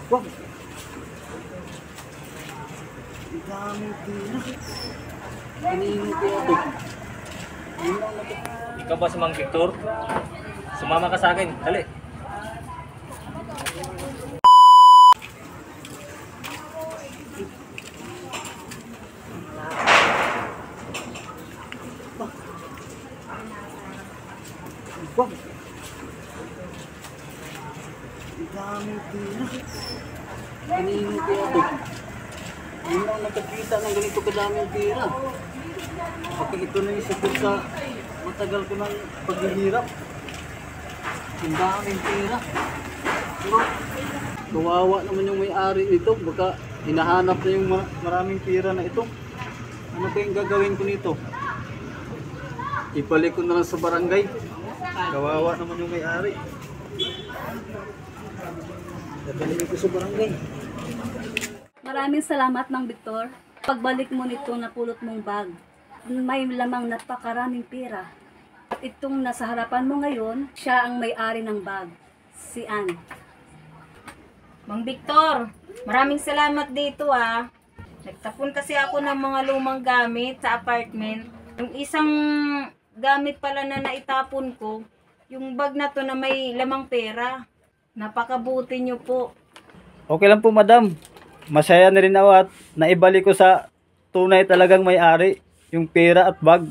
Wag. Ang daming pira. Kanino kaya ito? Ikaw ba si Mang Victor? Sumama ka sa akin, dali. Wag. Ang daming pira. Kanino kaya ito? Hindi na nakakita ng ganito kadaming pira. Baka ito na yung sagot sa matagal ko ng paghihirap. Ang daming pira. Pero, kawawa naman yung may-ari nito. Baka hinahanap na yung maraming pira na ito. Ano kayang gagawin ko nito? Ibalik ko na lang sa barangay. Kawawa naman yung may-ari. Dadalhin ko sa barangay. Maraming salamat, Mang Victor. Pagbalik mo nito napulot mong bag, may lamang napakaraming pera. At itong nasa harapan mo ngayon, siya ang may-ari ng bag, si Ann. Mang Victor, maraming salamat dito ah. Nagtapon kasi ako ng mga lumang gamit sa apartment. Yung isang gamit pala na naitapon ko, yung bag na to na may lamang pera. Napakabuti nyo po. Okay lang po, madam. Masaya na rin ako at naibalik ko sa tunay talagang may-ari yung pera at bag.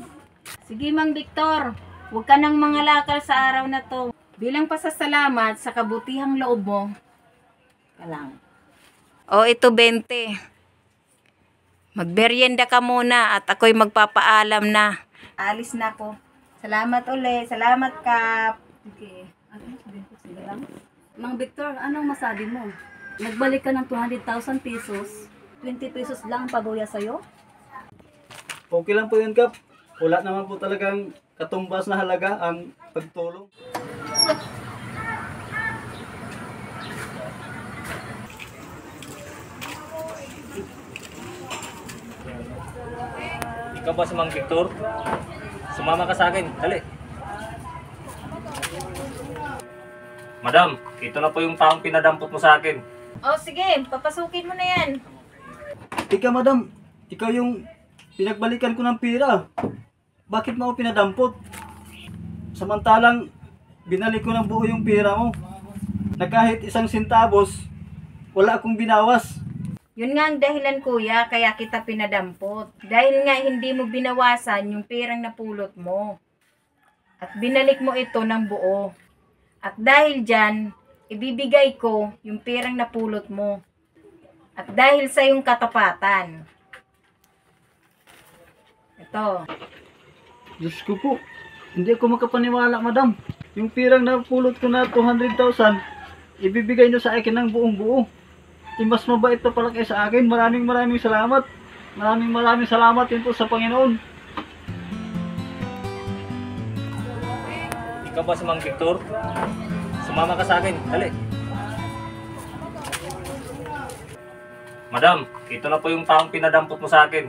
Sige Mang Victor, huwag ka nang mangalakal sa araw na to. Bilang pasasalamat sa kabutihang loob mo. Ka lang. O ito 20. Magberyenda ka muna at ako'y magpapaalam na. Alis na ako. Salamat ulit. Salamat Kap. Okay. Sige lang. Mang Victor, anong masabi mo? Nagbalik ka ng 200,000 pesos, 20 pesos lang ang pabuya sa'yo? Okay lang po yun, Kap. Wala naman po talagang katumbas na halaga ang pagtulong. Ikaw ba si Mang Victor? Sumama ka sa akin, dali. Oh, sige. Papasukin mo na yan. Madam, ito na po yung taong pinadampot mo sa akin. O, sige, papasukin mo na yan. Ikaw ba si Mang Victor? Sumama ka sa akin, dali. Madam, ito na po yung taong pinadampot mo sa akin. O, sige, papasukin mo na yan. Ika, madam. Ikaw yung pinagbalikan ko ng pera. Bakit mo ako pinadampot? Samantalang binalik ko ng buo yung pera mo. Na kahit isang centavos, wala akong binawas. Yun nga ang dahilan kuya, kaya kita pinadampot. Dahil nga hindi mo binawasan yung perang napulot mo. At binalik mo ito ng buo. At dahil dyan, ibibigay ko yung perang napulot mo. At dahil sa yung katapatan. Ito. Diyos ko po, hindi ako makapaniwala, madam. Yung pirang napulot ko na 200,000, ibibigay nyo sa akin ng buong buo. Mas mabait na pala kayo sa akin. Maraming salamat. Maraming salamat din po sa Panginoon. Ikaw ba si Mang Victor? Sumama ka sa akin, dali. Madam, ito na po yung taong pinadampot mo sa akin.